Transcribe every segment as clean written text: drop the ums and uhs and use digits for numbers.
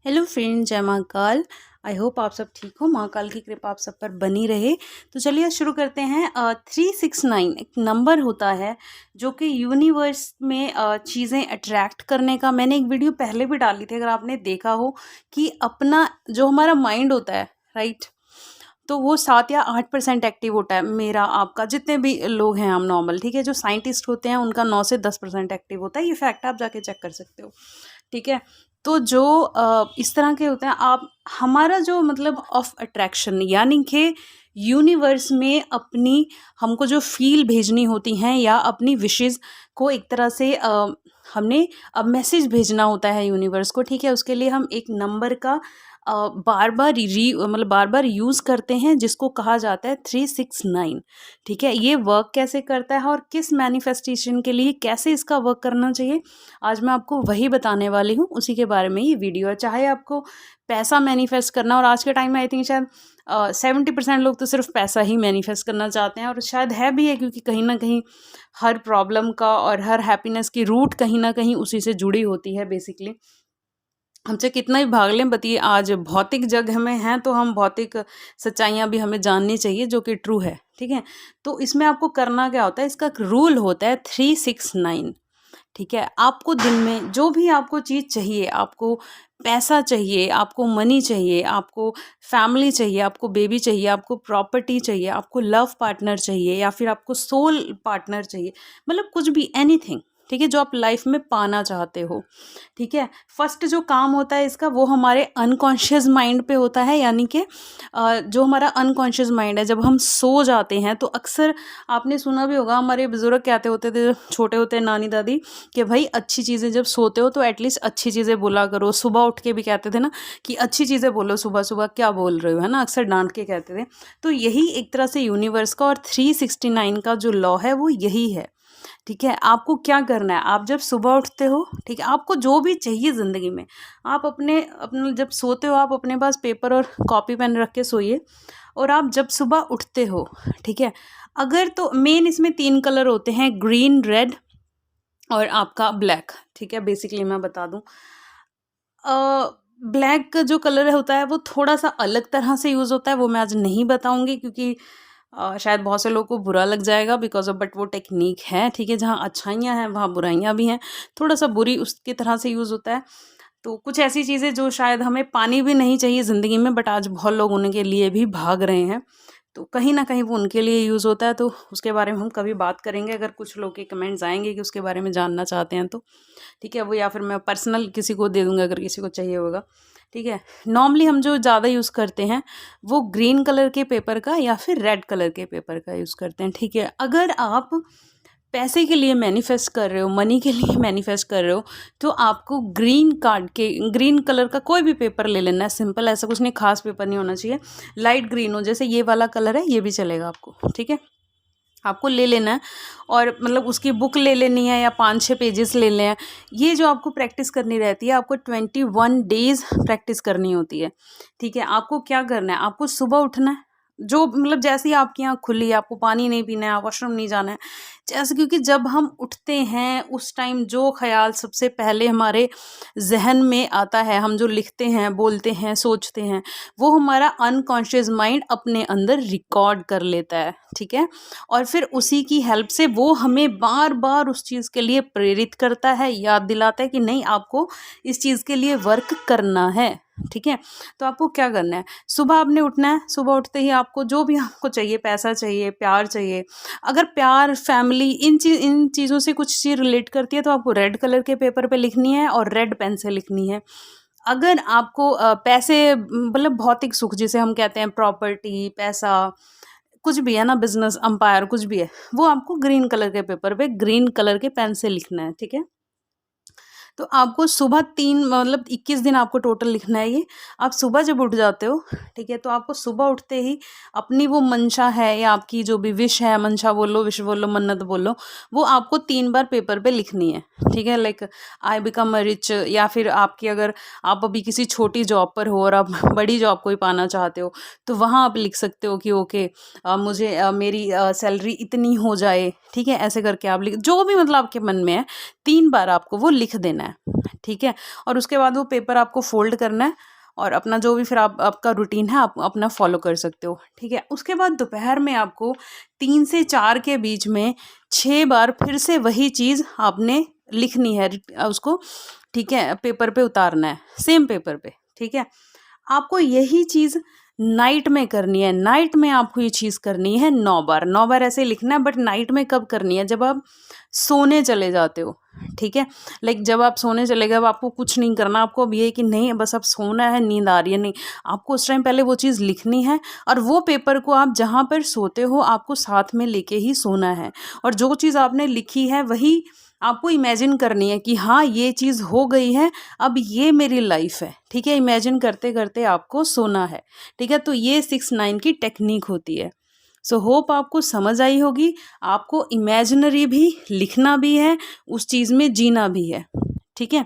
Hello friend, जय Mahakal. I hope आप सब ठीक हो। महाकाल की कृपा आप सब पर बनी रहे। तो चलिए आज शुरू करते हैं। 369 एक नंबर होता है जो कि यूनिवर्स में चीज़ें अट्रैक्ट करने का। मैंने एक वीडियो पहले भी डाली थी, अगर आपने देखा हो, कि अपना जो हमारा माइंड होता है, राइट, तो वो 7 या 8% एक्टिव होता है। मेरा, आपका, जितने भी लोग हैं हम नॉर्मल, ठीक है। जो साइंटिस्ट होते हैं उनका 9 से 10% एक्टिव होता है। ये फैक्ट आप जाके चेक कर सकते हो, ठीक है। तो जो इस तरह के होते हैं, आप हमारा जो मतलब ऑफ अट्रैक्शन, यानी कि यूनिवर्स में अपनी हमको जो फील भेजनी होती हैं या अपनी विशेज़ को एक तरह से हमने अब मैसेज भेजना होता है यूनिवर्स को, ठीक है। उसके लिए हम एक नंबर का बार बार मतलब बार बार यूज़ करते हैं, जिसको कहा जाता है 369, ठीक है। ये वर्क कैसे करता है और किस मैनिफेस्टेशन के लिए कैसे इसका वर्क करना चाहिए, आज मैं आपको वही बताने वाली हूँ। उसी के बारे में ये वीडियो है। चाहे आपको पैसा मैनिफेस्ट करना, और आज के टाइम में आई थिंक शायद 70% लोग तो सिर्फ पैसा ही मैनिफेस्ट करना चाहते हैं, और शायद है भी है, क्योंकि कहीं ना कहीं हर प्रॉब्लम का और हर हैप्पीनेस की रूट कहीं ना कहीं उसी से जुड़ी होती है बेसिकली। हमसे कितना भी भाग लें, बताइए, आज भौतिक जग में हैं तो हम भौतिक सच्चाइयाँ भी हमें जाननी चाहिए, जो कि ट्रू है, ठीक है। तो इसमें आपको करना क्या होता है, इसका एक रूल होता है 369, ठीक है। आपको दिन में जो भी आपको चीज़ चाहिए, आपको पैसा चाहिए, आपको मनी चाहिए, आपको फैमिली चाहिए, आपको बेबी चाहिए, आपको प्रॉपर्टी चाहिए, आपको लव पार्टनर चाहिए, या फिर आपको सोल पार्टनर चाहिए, मतलब कुछ भी, एनीथिंग, ठीक है, जो आप लाइफ में पाना चाहते हो, ठीक है। फर्स्ट जो काम होता है इसका, वो हमारे अनकॉन्शियस माइंड पे होता है। यानी कि जो हमारा अनकॉन्शियस माइंड है, जब हम सो जाते हैं तो अक्सर आपने सुना भी होगा, हमारे बुजुर्ग कहते होते थे जब छोटे होते हैं, नानी दादी, कि भाई अच्छी चीज़ें जब सोते हो तो एटलीस्ट अच्छी चीज़ें बोला करो। सुबह उठ के भी कहते थे ना कि अच्छी चीज़ें बोलो, सुबह सुबह क्या बोल रहे हो, है ना, अक्सर डांट के कहते थे। तो यही एक तरह से यूनिवर्स का और 369 का जो लॉ है वो यही है, ठीक है। आपको क्या करना है, आप जब सुबह उठते हो, ठीक है, आपको जो भी चाहिए ज़िंदगी में, आप अपने अपने जब सोते हो, आप अपने पास पेपर और कॉपी पेन रख के सोइए। और आप जब सुबह उठते हो, ठीक है, अगर तो मेन इसमें 3 कलर होते हैं, ग्रीन, रेड और आपका ब्लैक, ठीक है। बेसिकली मैं बता दूं, ब्लैक का जो कलर होता है वो थोड़ा सा अलग तरह से यूज़ होता है, वो मैं आज नहीं बताऊंगी, क्योंकि शायद बहुत से लोगों को बुरा लग जाएगा बिकॉज ऑफ, बट वो टेक्निक है, ठीक है। जहाँ अच्छाइयाँ हैं वहाँ बुराइयाँ भी हैं, थोड़ा सा बुरी उसकी तरह से यूज़ होता है। तो कुछ ऐसी चीज़ें जो शायद हमें पानी भी नहीं चाहिए ज़िंदगी में, बट आज बहुत लोग उनके लिए भी भाग रहे हैं, तो कहीं ना कहीं वो उनके लिए यूज़ होता है। तो उसके बारे में हम कभी बात करेंगे, अगर कुछ लोग के कमेंट्स आएंगे कि उसके बारे में जानना चाहते हैं तो, ठीक है। वो या फिर मैं पर्सनल किसी को दे दूँगा अगर किसी को चाहिए होगा, ठीक है। नॉर्मली हम जो ज़्यादा यूज़ करते हैं वो ग्रीन कलर के पेपर का या फिर रेड कलर के पेपर का यूज़ करते हैं, ठीक है। अगर आप पैसे के लिए मैनिफेस्ट कर रहे हो, मनी के लिए मैनिफेस्ट कर रहे हो, तो आपको ग्रीन कलर का कोई भी पेपर ले लेना है, सिंपल, ऐसा कुछ नहीं, खास पेपर नहीं होना चाहिए। लाइट ग्रीन हो, जैसे ये वाला कलर है, ये भी चलेगा आपको, ठीक है। आपको ले लेना है, और मतलब उसकी बुक ले लेनी है, या 5-6 पेजेस ले लें। ये जो आपको प्रैक्टिस करनी रहती है, आपको 21 डेज़ प्रैक्टिस करनी होती है, ठीक है। आपको क्या करना है, आपको सुबह उठना है, जो मतलब जैसे ही आपकी आँख खुली है, आपको पानी नहीं पीना है, वॉशरूम नहीं जाना है, जैसे, क्योंकि जब हम उठते हैं उस टाइम जो ख्याल सबसे पहले हमारे जहन में आता है, हम जो लिखते हैं, बोलते हैं, सोचते हैं, वो हमारा अनकॉन्शियस माइंड अपने अंदर रिकॉर्ड कर लेता है, ठीक है। और फिर उसी की हेल्प से वो हमें बार बार उस चीज़ के लिए प्रेरित करता है, याद दिलाता है कि नहीं, आपको इस चीज़ के लिए वर्क करना है, ठीक है। तो आपको क्या करना है, सुबह आपने उठना है, सुबह उठते ही आपको जो भी आपको चाहिए, पैसा चाहिए, प्यार चाहिए, अगर प्यार, फैमिली, इन चीज़ों से कुछ चीज़ रिलेट करती है तो आपको रेड कलर के पेपर पे लिखनी है और रेड पेन से लिखनी है। अगर आपको पैसे, मतलब भौतिक सुख जिसे हम कहते हैं, प्रॉपर्टी, पैसा, कुछ भी है ना, बिजनेस अंपायर, कुछ भी है, वो आपको ग्रीन कलर के पेपर पे ग्रीन कलर के पेन से लिखना है, ठीक है। तो आपको सुबह 21 दिन आपको टोटल लिखना है ये। आप सुबह जब उठ जाते हो, ठीक है, तो आपको सुबह उठते ही अपनी वो मंशा है, या आपकी जो भी विश है, मंशा बोलो, विश बोलो, मन्नत बोलो, वो आपको 3 बार पेपर पे लिखनी है, ठीक है। लाइक आई बिकम रिच, या फिर आपकी, अगर आप अभी किसी छोटी जॉब पर हो और आप बड़ी जॉब कोई पाना चाहते हो, तो वहाँ आप लिख सकते हो कि ओके, मुझे मेरी सैलरी इतनी हो जाए, ठीक है, ऐसे करके आप लिख, जो भी मतलब आपके मन में है, 3 बार आपको वो लिख देना है, ठीक है। और उसके बाद वो पेपर आपको फोल्ड करना है और अपना जो भी फिर आपका रूटीन है आप अपना फॉलो कर सकते हो, ठीक है। उसके बाद दोपहर में आपको 3 से 4 के बीच में 6 बार फिर से वही चीज़ आपने लिखनी है, उसको, ठीक है, पेपर पे उतारना है, सेम पेपर पे, ठीक है। आपको यही चीज़ नाइट में करनी है। नाइट में आपको ये चीज़ करनी है 9 बार। 9 बार ऐसे लिखना है, बट नाइट में कब करनी है? जब आप सोने चले जाते हो, ठीक है। लाइक जब आप सोने चले गए, अब आपको कुछ नहीं करना, आपको अब ये है कि नहीं बस अब सोना है, नींद आ रही है, नहीं, आपको उस टाइम पहले वो चीज़ लिखनी है और वो पेपर को आप जहाँ पर सोते हो आपको साथ में लेके ही सोना है। और जो चीज़ आपने लिखी है वही आपको इमेजिन करनी है कि हाँ ये चीज़ हो गई है, अब ये मेरी लाइफ है, ठीक है। इमेजिन करते करते आपको सोना है, ठीक है। तो ये 6-9 की टेक्निक होती है। सो होप आपको समझ आई होगी। आपको इमेजिनरी भी लिखना भी है, उस चीज़ में जीना भी है, ठीक है।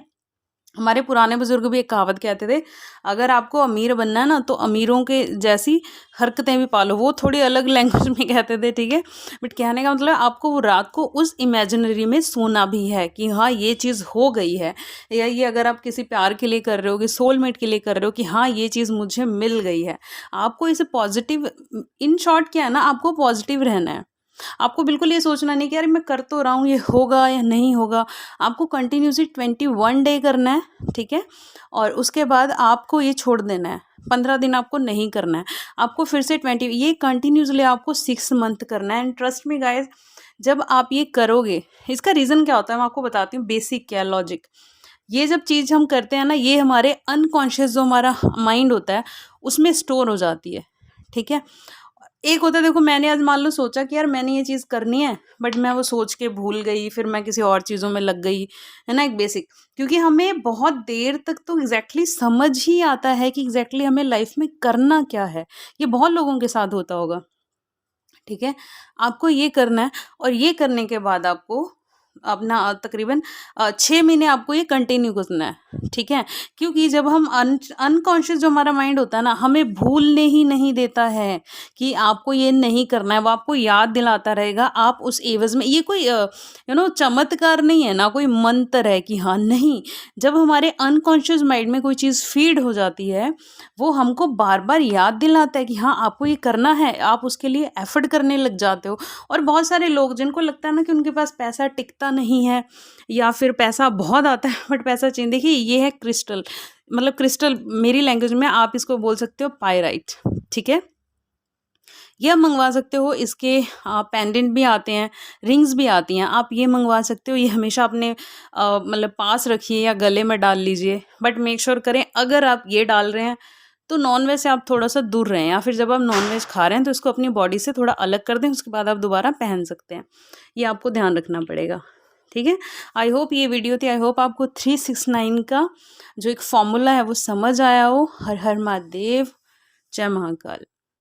हमारे पुराने बुजुर्ग भी एक कहावत कहते थे, अगर आपको अमीर बनना है ना तो अमीरों के जैसी हरकतें भी पालो। वो थोड़ी अलग लैंग्वेज में कहते थे, ठीक है। बट कहने का मतलब आपको वो रात को उस इमेजिनरी में सोना भी है कि हाँ ये चीज़ हो गई है, या ये अगर आप किसी प्यार के लिए कर रहे हो, कि सोलमेट के लिए कर रहे हो, कि हाँ ये चीज़ मुझे मिल गई है। आपको इसे पॉजिटिव, इन शॉर्ट क्या है ना, आपको पॉजिटिव रहना है। आपको बिल्कुल ये सोचना नहीं कि यार मैं कर तो रहा हूँ, ये होगा या नहीं होगा। आपको कंटिन्यूसली 21 डे करना है, ठीक है। और उसके बाद आपको ये छोड़ देना है, 15 दिन आपको नहीं करना है, आपको फिर से 20, ये कंटिन्यूसली आपको 6 मंथ करना है। एंड ट्रस्ट मी गाइज, जब आप ये करोगे, इसका रीज़न क्या होता है मैं आपको बताती हूँ, बेसिक क्या लॉजिक। ये जब चीज़ हम करते हैं ना, ये हमारे अनकॉन्शियस जो हमारा माइंड होता है उसमें स्टोर हो जाती है, ठीक है। एक होता है, देखो मैंने आज मान लो सोचा कि यार मैंने ये चीज़ करनी है, बट मैं वो सोच के भूल गई, फिर मैं किसी और चीज़ों में लग गई, है ना, एक बेसिक। क्योंकि हमें बहुत देर तक तो एग्जैक्टली समझ ही आता है कि एग्जैक्टली हमें लाइफ में करना क्या है। ये बहुत लोगों के साथ होता होगा, ठीक है। आपको ये करना है और ये करने के बाद आपको अपना तकरीबन 6 महीने आपको ये कंटिन्यू करना है, ठीक है। क्योंकि जब हम अनकॉन्शियस जो हमारा माइंड होता है ना, हमें भूलने ही नहीं देता है कि आपको ये नहीं करना है, वो आपको याद दिलाता रहेगा। आप उस एवज में, ये कोई चमत्कार नहीं है ना, कोई मंत्र है कि हाँ, नहीं। जब हमारे अनकॉन्शियस माइंड में कोई चीज़ फीड हो जाती है, वो हमको बार बार याद दिलाता है कि हाँ आपको ये करना है, आप उसके लिए एफर्ट करने लग जाते हो। और बहुत सारे लोग जिनको लगता है ना कि उनके पास पैसा टिकता नहीं है, या फिर पैसा बहुत आता है बट पैसा चाहिए, देखिए ये है क्रिस्टल, मतलब क्रिस्टल मेरी लैंग्वेज में आप इसको बोल सकते हो पायराइट, ठीक है। ये आप मंगवा सकते हो। इसके पेंडेंट भी आते हैं, रिंग्स भी आती हैं, आप ये मंगवा सकते हो। ये हमेशा अपने मतलब पास रखिए या गले में डाल लीजिए, बट मेक श्योर करें अगर आप ये डाल रहे हैं तो नॉनवेज से आप थोड़ा सा दूर रहें, या फिर जब आप नॉनवेज खा रहे हैं तो इसको अपनी बॉडी से थोड़ा अलग कर दें, उसके बाद आप दोबारा पहन सकते हैं। ये आपको ध्यान रखना पड़ेगा, ठीक है। आई होप ये वीडियो थी, आई होप आपको 369 का जो एक फॉर्मूला है वो समझ आया हो। हर हर महादेव, जय महाकाल।